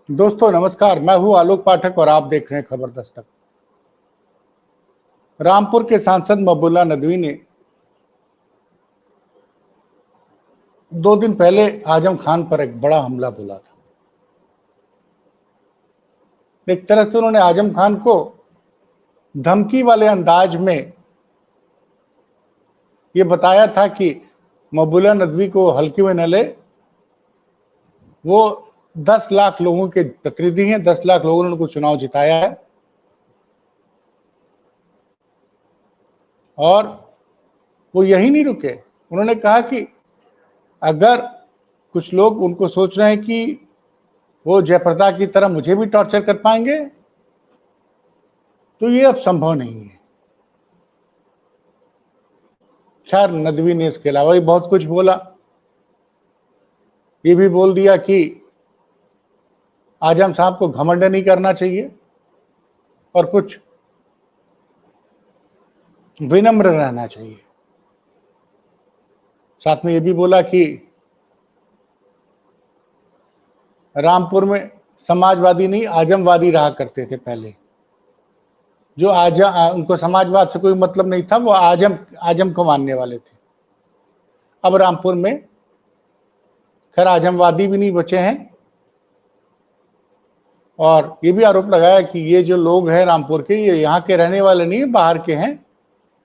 दोस्तों नमस्कार, मैं हूं आलोक पाठक और आप देख रहे हैं खबर दस्तक। रामपुर के सांसद महबूबा नदवी ने 2 दिन पहले आजम खान पर एक बड़ा हमला बोला था। एक तरह से उन्होंने आजम खान को धमकी वाले अंदाज में ये बताया था कि महबूबा नदवी को हल्के में न ले। वो 10 लाख लोगों के प्रतिनिधि हैं, 10 लाख लोगों ने उनको चुनाव जिताया है और वो यही नहीं रुके। उन्होंने कहा कि अगर कुछ लोग उनको सोच रहे हैं कि वो जयप्रदा की तरह मुझे भी टॉर्चर कर पाएंगे, तो ये अब संभव नहीं है। खैर, नदवी ने इसके अलावा भी बहुत कुछ बोला। ये भी बोल दिया कि आजम साहब को घमंड नहीं करना चाहिए और कुछ विनम्र रहना चाहिए। साथ में ये भी बोला कि रामपुर में समाजवादी नहीं आजमवादी रहा करते थे पहले। जो उनको समाजवाद से कोई मतलब नहीं था, वो आजम को मानने वाले थे। अब रामपुर में खैर आजमवादी भी नहीं बचे हैं और ये भी आरोप लगाया कि ये जो लोग हैं रामपुर के, ये यहाँ के रहने वाले नहीं, बाहर के हैं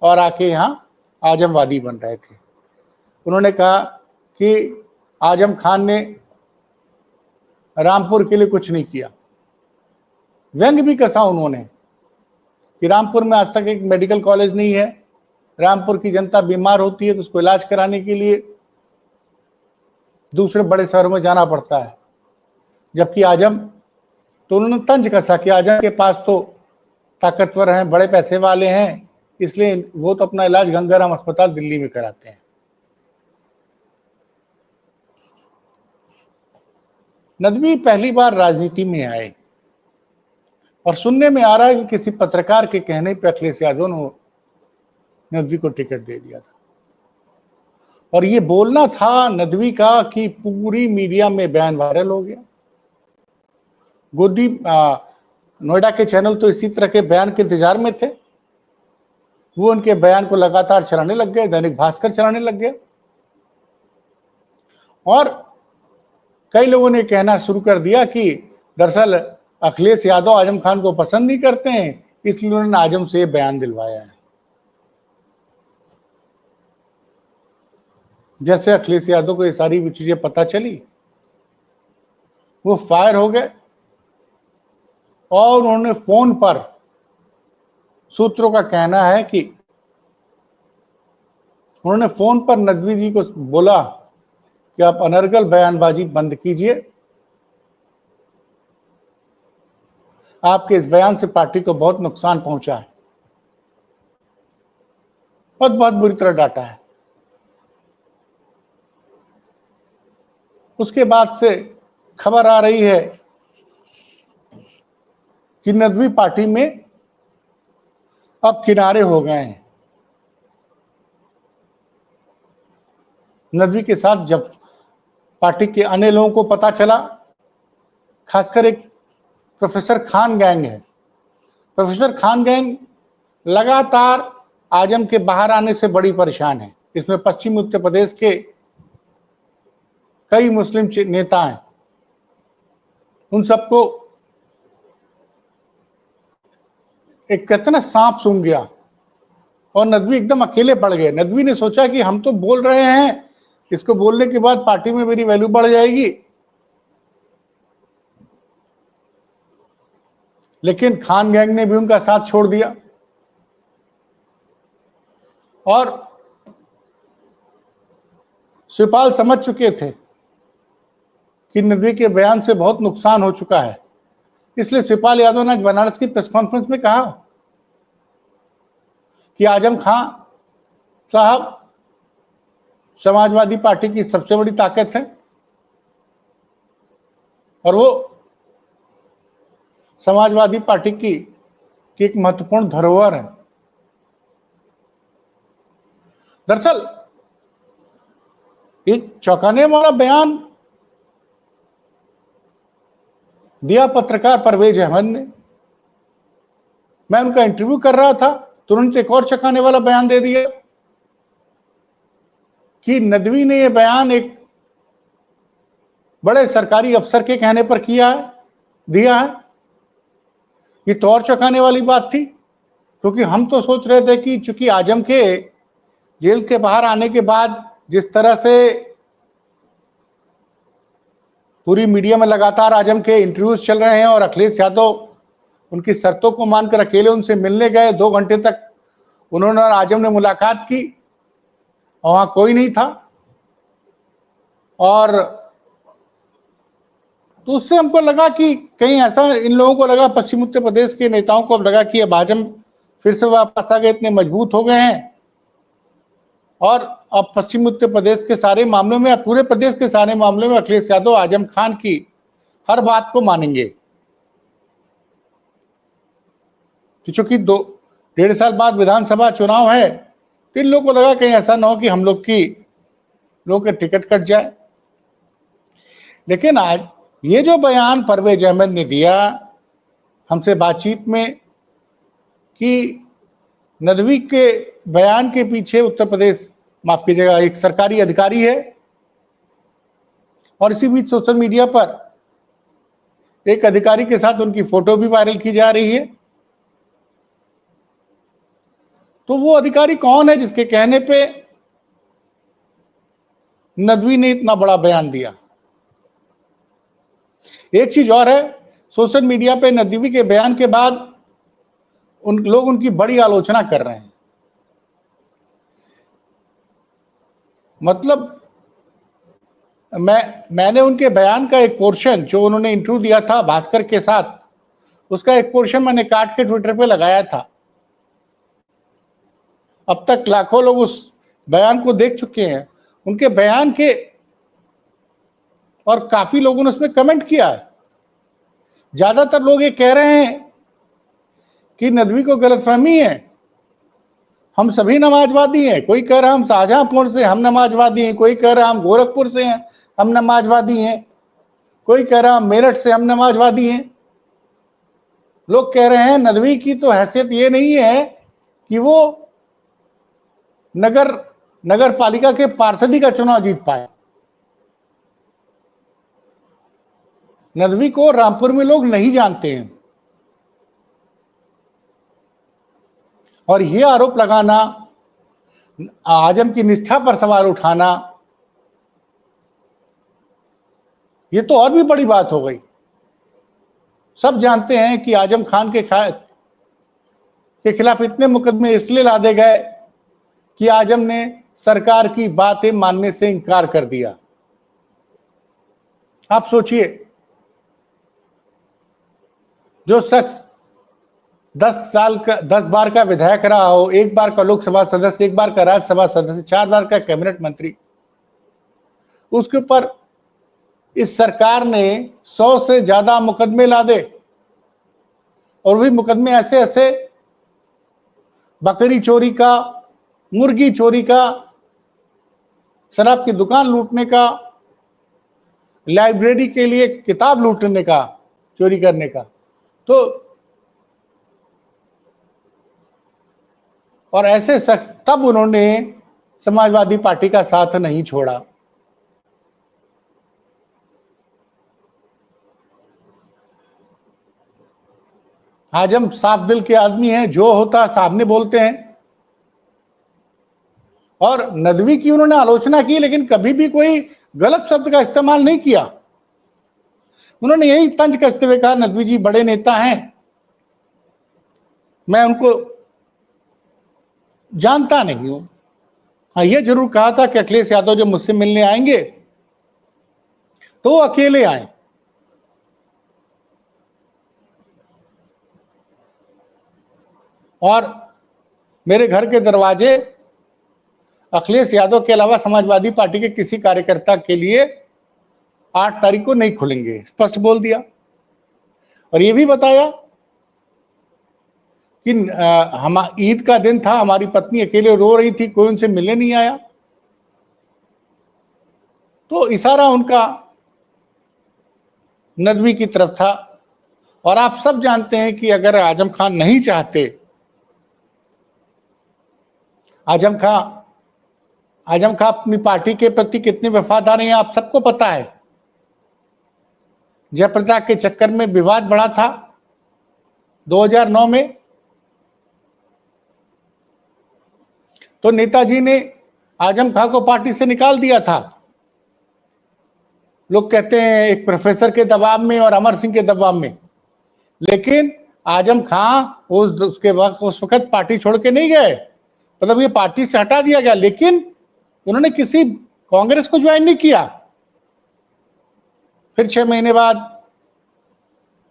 और आके यहाँ आजमवादी बन रहे थे। उन्होंने कहा कि आजम खान ने रामपुर के लिए कुछ नहीं किया। व्यंग भी कसा उन्होंने कि रामपुर में आज तक एक मेडिकल कॉलेज नहीं है। रामपुर की जनता बीमार होती है तो उसको इलाज कराने के लिए दूसरे बड़े शहरों में जाना पड़ता है, जबकि आजम, तो उन्होंने तंज कसा कि आजम के पास तो ताकतवर हैं, बड़े पैसे वाले हैं, इसलिए वो तो अपना इलाज गंगाराम अस्पताल दिल्ली में कराते हैं। नदवी पहली बार राजनीति में आए और सुनने में आ रहा है कि किसी पत्रकार के कहने पर अखिलेश यादव ने नदवी को टिकट दे दिया था और ये बोलना था नदवी का कि पूरी मीडिया में बयान वायरल हो गया। गोदी नोएडा के चैनल तो इसी तरह के बयान के इंतजार में थे। वो उनके बयान को लगातार चलाने लग गए, दैनिक भास्कर चलाने लग गए और कई लोगों ने कहना शुरू कर दिया कि दरअसल अखिलेश यादव आजम खान को पसंद नहीं करते हैं, इसलिए उन्होंने आजम से बयान दिलवाया है। जैसे अखिलेश यादव को ये सारी चीजें पता चली, वो फायर हो गए और उन्होंने फोन पर, सूत्रों का कहना है कि उन्होंने फोन पर नदवी जी को बोला कि आप अनर्गल बयानबाजी बंद कीजिए, आपके इस बयान से पार्टी को बहुत नुकसान पहुंचा है, बहुत बहुत बुरी तरह डांटा है। उसके बाद से खबर आ रही है कि नदवी पार्टी में अब किनारे हो गए हैं। नदवी के साथ जब पार्टी के अन्य लोगों को पता चला, खासकर एक प्रोफेसर खान गैंग है, प्रोफेसर खान गैंग लगातार आजम के बाहर आने से बड़ी परेशान है। इसमें पश्चिमी उत्तर प्रदेश के कई मुस्लिम नेता हैं, उन सबको एक कहते ना सांप सूंघ गया और नदवी एकदम अकेले पड़ गए। नदवी ने सोचा कि हम तो बोल रहे हैं, इसको बोलने के बाद पार्टी में मेरी वैल्यू बढ़ जाएगी, लेकिन खान गैंग ने भी उनका साथ छोड़ दिया और शिवपाल समझ चुके थे कि नदवी के बयान से बहुत नुकसान हो चुका है। इसलिए शिवपाल यादव ने आज बनारस की प्रेस कॉन्फ्रेंस में कहा कि आजम खान साहब समाजवादी पार्टी की सबसे बड़ी ताकत है और वो समाजवादी पार्टी की एक महत्वपूर्ण धरोहर है। दरअसल एक चौंकाने वाला बयान दिया पत्रकार परवेज अहमद ने। मैं उनका इंटरव्यू कर रहा था, तुरंत एक और चौंकाने वाला बयान दे दिया कि नदवी ने यह बयान एक बड़े सरकारी अफसर के कहने पर दिया है। ये तो और चौंकाने वाली बात थी, क्योंकि हम तो सोच रहे थे कि चूंकि आजम के जेल के बाहर आने के बाद जिस तरह से पूरी मीडिया में लगातार आजम के इंटरव्यूज चल रहे हैं और अखिलेश यादव उनकी शर्तों को मानकर अकेले उनसे मिलने गए, 2 घंटे तक उन्होंने और आजम ने मुलाकात की और वहां कोई नहीं था। और तो उससे हमको लगा कि कहीं ऐसा, इन लोगों को लगा, पश्चिम उत्तर प्रदेश के नेताओं को अब लगा कि अब आजम फिर से वापस आ गए, इतने मजबूत हो गए हैं और अब पश्चिम उत्तर प्रदेश के सारे मामलों में, पूरे प्रदेश के सारे मामलों में अखिलेश यादव आजम खान की हर बात को मानेंगे। चूंकि 1.5 साल बाद विधानसभा चुनाव है, तो इन लोगों को लगा कहीं ऐसा ना हो कि हम लोग के टिकट कट जाए। लेकिन आज ये जो बयान परवेज अहमद ने दिया हमसे बातचीत में कि नदवी के बयान के पीछे उत्तर प्रदेश, माफ कीजिएगा, एक सरकारी अधिकारी है, और इसी बीच सोशल मीडिया पर एक अधिकारी के साथ उनकी फोटो भी वायरल की जा रही है। तो वो अधिकारी कौन है जिसके कहने पे नदवी ने इतना बड़ा बयान दिया? एक चीज और है, सोशल मीडिया पे नदवी के बयान के बाद लोग उनकी बड़ी आलोचना कर रहे हैं। मतलब मैंने उनके बयान का एक पोर्शन, जो उन्होंने इंटरव्यू दिया था भास्कर के साथ, उसका एक पोर्शन मैंने काट के ट्विटर पे लगाया था। अब तक लाखों लोग उस बयान को देख चुके हैं, उनके बयान के, और काफी लोगों ने उसमें कमेंट किया है। ज्यादातर लोग ये कह रहे हैं कि नदवी को गलतफहमी है, हम सभी नमाजवादी हैं। कोई कह रहा हम शाहजहांपुर से, हम नमाजवादी हैं। कोई कह रहा हम गोरखपुर से हैं, हम नमाजवादी हैं। कोई कह रहा मेरठ से, हम नमाजवादी हैं। लोग कह रहे हैं नदवी की तो हैसियत ये नहीं है कि वो नगर पालिका के पार्षदी का चुनाव जीत पाए। नदवी को रामपुर में लोग नहीं जानते हैं, और ये आरोप लगाना, आजम की निष्ठा पर सवाल उठाना, ये तो और भी बड़ी बात हो गई। सब जानते हैं कि आजम खान के खिलाफ इतने मुकदमे इसलिए लादे गए कि आजम ने सरकार की बातें मानने से इनकार कर दिया। आप सोचिए, जो शख्स 10 बार का विधायक रहा हो, 1 बार का लोकसभा सदस्य, 1 बार का राज्यसभा सदस्य, 4 बार का कैबिनेट मंत्री, उसके ऊपर इस सरकार ने 100 से ज्यादा मुकदमे लादे, और भी मुकदमे ऐसे ऐसे, बकरी चोरी का, मुर्गी चोरी का, शराब की दुकान लूटने का, लाइब्रेरी के लिए किताब लूटने का, चोरी करने का। तो और ऐसे शख्स, तब उन्होंने समाजवादी पार्टी का साथ नहीं छोड़ा। आजम साफ दिल के आदमी हैं, जो होता सामने बोलते हैं। और नदवी की उन्होंने आलोचना की, लेकिन कभी भी कोई गलत शब्द का इस्तेमाल नहीं किया। उन्होंने यही तंज कसते हुए कहा, नदवी जी बड़े नेता हैं, मैं उनको जानता नहीं हूं। हाँ, यह जरूर कहा था कि अखिलेश यादव जब मुझसे मिलने आएंगे तो वो अकेले आए। और मेरे घर के दरवाजे अखिलेश यादव के अलावा समाजवादी पार्टी के किसी कार्यकर्ता के लिए 8 तारीख को नहीं खुलेंगे, स्पष्ट बोल दिया। और ये भी बताया कि हम ईद का दिन था, हमारी पत्नी अकेले रो रही थी, कोई उनसे मिलने नहीं आया। तो इशारा उनका नदवी की तरफ था। और आप सब जानते हैं कि अगर आजम खान नहीं चाहते, आजम खान अपनी पार्टी के प्रति कितने वफादार हैं आप सबको पता है। जयप्रदा के चक्कर में विवाद बढ़ा था 2009 में, तो नेताजी ने आजम खान को पार्टी से निकाल दिया था। लोग कहते हैं एक प्रोफेसर के दबाव में और अमर सिंह के दबाव में, लेकिन आजम खान उसके वक्त उस वक्त पार्टी छोड़ के नहीं गए, मतलब ये पार्टी से हटा दिया गया, लेकिन उन्होंने किसी कांग्रेस को ज्वाइन नहीं किया। फिर 6 महीने बाद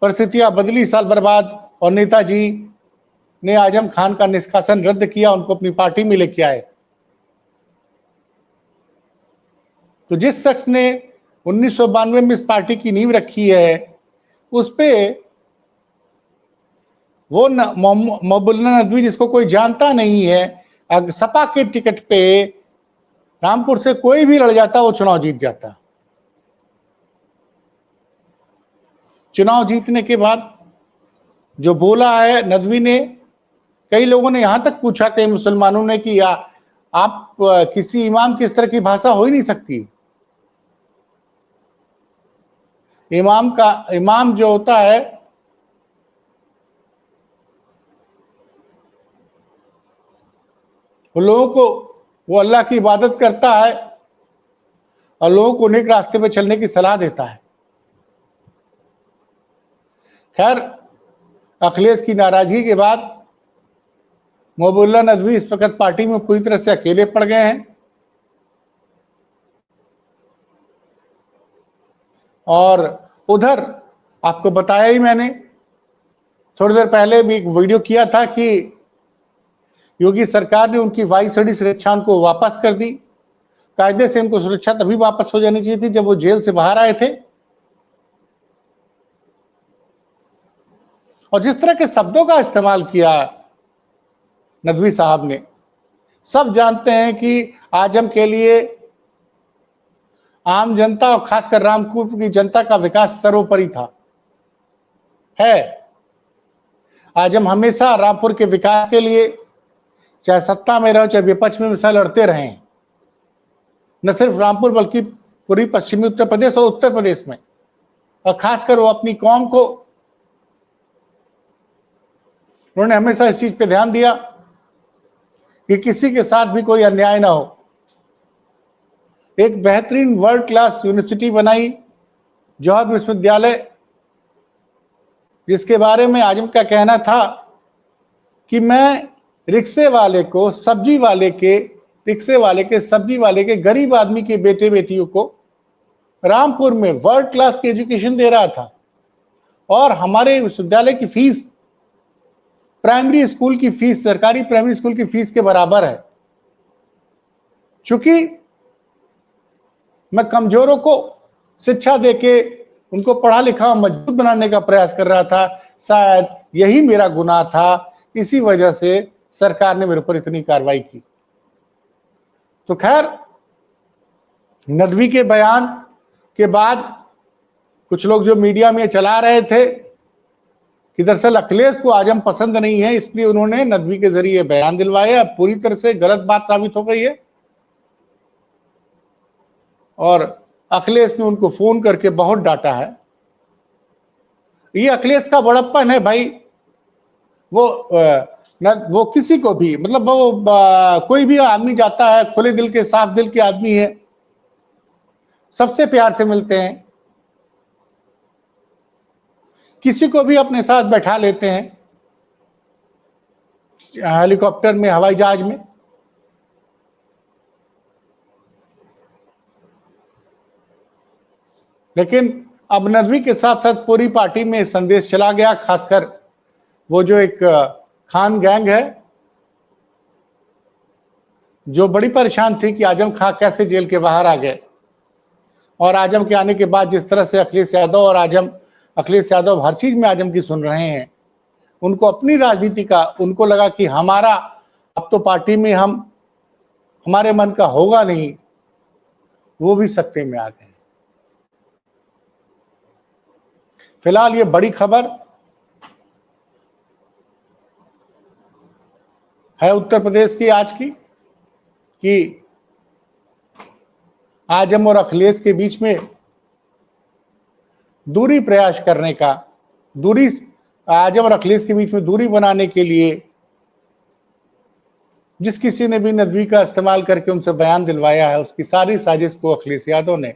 परिस्थितियां बदली, साल भर बाद, और नेताजी ने आजम खान का निष्कासन रद्द किया, उनको अपनी पार्टी में लेके आए। तो जिस शख्स ने 1992 में इस पार्टी की नींव रखी है, उस पे वो मौबुल्ला नदवी, जिसको कोई जानता नहीं है, अगर सपा के टिकट पे रामपुर से कोई भी लड़ जाता वो चुनाव जीत जाता। चुनाव जीतने के बाद जो बोला है नदवी ने, कई लोगों ने यहां तक पूछा, कई मुसलमानों ने, कि आप किसी इमाम की इस तरह की भाषा हो ही नहीं सकती। इमाम जो होता है वो लोगों को, वो अल्लाह की इबादत करता है और लोगों को नेक रास्ते पे चलने की सलाह देता है। खैर, अखिलेश की नाराजगी के बाद मौबुल्ला नदवी इस वक्त पार्टी में पूरी तरह से अकेले पड़ गए हैं। और उधर आपको बताया ही मैंने थोड़ी देर पहले भी एक वीडियो किया था कि योगी सरकार ने उनकी वायुसेना सुरक्षा उनको वापस कर दी। कायदे से उनको सुरक्षा तभी वापस हो जानी चाहिए थी जब वो जेल से बाहर आए थे। और जिस तरह के शब्दों का इस्तेमाल किया नदवी साहब ने, सब जानते हैं कि आजम के लिए आम जनता और खासकर रामपुर की जनता का विकास सर्वोपरि था, है। आजम हमेशा रामपुर के विकास के लिए, चाहे सत्ता में रहो चाहे विपक्ष में, हमेशा लड़ते रहे। न सिर्फ रामपुर बल्कि पूरी पश्चिमी उत्तर प्रदेश और उत्तर प्रदेश में, और खासकर वो अपनी कौम को, उन्होंने हमेशा इस चीज पे ध्यान दिया कि किसी के साथ भी कोई अन्याय ना हो। एक बेहतरीन वर्ल्ड क्लास यूनिवर्सिटी बनाई, जौहर विश्वविद्यालय, जिसके बारे में आजम का कहना था कि मैं रिक्शे वाले को, सब्जी वाले के, रिक्शे वाले के, सब्जी वाले के, गरीब आदमी के बेटे बेटियों को रामपुर में वर्ल्ड क्लास की एजुकेशन दे रहा था। और हमारे विश्वविद्यालय की फीस प्राइमरी स्कूल की फीस, सरकारी प्राइमरी स्कूल की फीस के बराबर है। चूंकि मैं कमजोरों को शिक्षा देके उनको पढ़ा लिखा मजबूत बनाने का प्रयास कर रहा था, शायद यही मेरा गुनाह था, इसी वजह से सरकार ने मेरे ऊपर इतनी कार्रवाई की। तो खैर, नदवी के बयान के बाद कुछ लोग जो मीडिया में चला रहे थे कि दरअसल अखिलेश को आजम पसंद नहीं है, इसलिए उन्होंने नदवी के जरिए बयान दिलवाए, अब पूरी तरह से गलत बात साबित हो गई है। और अखिलेश ने उनको फोन करके बहुत डांटा है। ये अखिलेश का बड़प्पन है भाई। वो किसी को भी, मतलब वो कोई भी आदमी जाता है, खुले दिल के, साफ दिल के आदमी है, सबसे प्यार से मिलते हैं, किसी को भी अपने साथ बैठा लेते हैं, हेलीकॉप्टर में, हवाई जहाज में। लेकिन अब नदवी के साथ साथ पूरी पार्टी में संदेश चला गया, खासकर वो जो एक खान गैंग है जो बड़ी परेशान थी कि आजम खां कैसे जेल के बाहर आ गए। और आजम के आने के बाद जिस तरह से अखिलेश यादव हर चीज में आजम की सुन रहे हैं, उनको अपनी राजनीति का, उनको लगा कि हमारा अब तो पार्टी में हमारे मन का होगा नहीं, वो भी सत्ते में आ गए। फिलहाल ये बड़ी खबर है उत्तर प्रदेश की आज की कि आजम और अखिलेश के बीच में दूरी प्रयास करने का, दूरी आजम और अखिलेश के बीच में दूरी बनाने के लिए जिस किसी ने भी नदवी का इस्तेमाल करके उनसे बयान दिलवाया है, उसकी सारी साजिश को अखिलेश यादव ने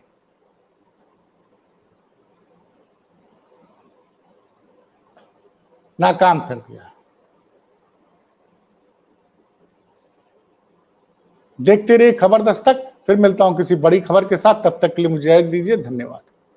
नाकाम कर दिया। देखते रहिए खबर दस्तक। फिर मिलता हूं किसी बड़ी खबर के साथ, तब तक के लिए मुझे इजाजत दीजिए। धन्यवाद।